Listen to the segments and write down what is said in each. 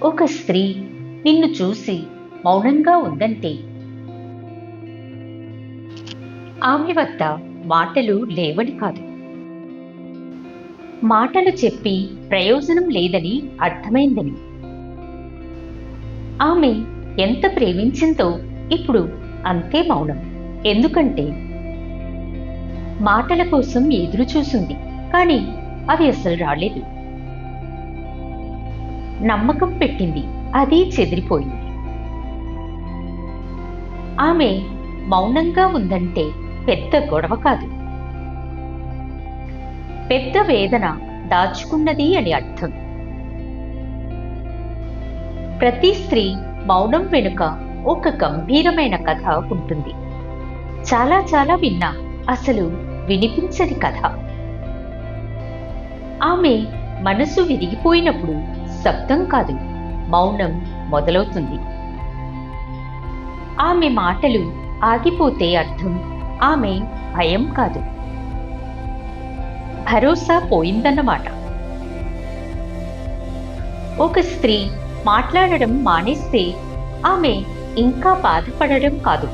ఒక స్త్రీ నిన్ను చూసి మౌనంగా ఉందంటే ఆమె వద్ద మాటలు లేవని కాదు, మాటలు చెప్పి ప్రయోజనం లేదని అర్థమైందని. ఆమె ఎంత ప్రేమించిందో ఇప్పుడు అంతే మౌనం. ఎందుకంటే మాటల కోసం ఎదురు చూసింది, కానీ అవి అసలు రాలేదు. నమ్మకం పెట్టింది, అది చెదిరిపోయింది. ఆమె మౌనంగా ఉందంటే పెద్ద గొడవ కాదు, పెద్ద వేదన దాచుకున్నది అని అర్థం. ప్రతి స్త్రీ మౌనం వెనుక ఒక గంభీరమైన కథ ఉంటుంది. చాలా చాలా విన్నా అసలు వినిపించని కథ. ఆమె మనసు విరిగిపోయినప్పుడు శబ్దం కాదు, మౌనం మొదలవుతుంది. ఆమె మాటలు ఆగిపోతే అర్థం ఆమె భయం కాదు, భరోసా పోయిందన్నమాట. ఒక స్త్రీ మాట్లాడడం మానేస్తే ఆమె ఇంకా బాధపడడం కాదు,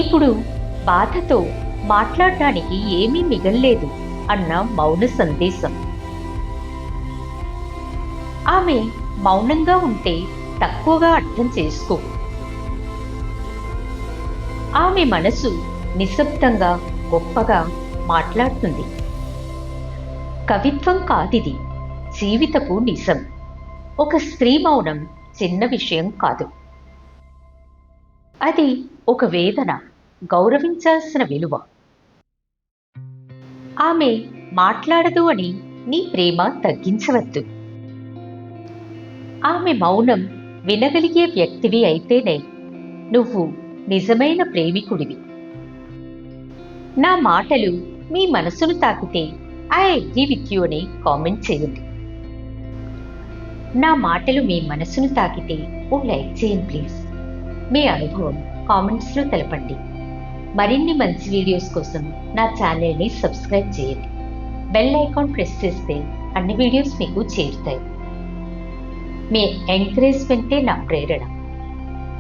ఇప్పుడు బాధతో మాట్లాడడానికి ఏమీ మిగల్లేదు అన్న మౌన సందేశం. ఆమె మౌనంగా ఉంటే తక్కువగా అర్థం చేసుకో. ఆమె మనసు నిశ్శబ్దంగా గొప్పగా మాట్లాడుతుంది. కవిత్వం కాదిది, జీవితపు నిజం. ఒక స్త్రీ మౌనం చిన్న విషయం కాదు, అది ఒక వేదన, గౌరవించాల్సిన విలువ. ఆమె మాట్లాడదు అని నీ ప్రేమ తగ్గించవద్దు. ఆమె మౌనం వినగలిగే వ్యక్తివి అయితేనే నువ్వు నిజమైన ప్రేమికుడివి. నా మాటలు మీ మనసును తాకితే ఐ అగ్రీ విత్ యూ అని కామెంట్ చేయండి. నా మాటలు మీ మనసును తాకితే ఓ లైక్ చేయండి ప్లీజ్. మీ అనుభవం కామెంట్స్లో తెలపండి. మరిన్ని మంచి వీడియోస్ కోసం నా ఛానల్ని సబ్స్క్రైబ్ చేయండి. బెల్ ఐకాన్ ప్రెస్ చేస్తే అన్ని వీడియోస్ మీకు చేరుతాయి. మీ ఎంకరేజ్మెంటే నా ప్రేరణ.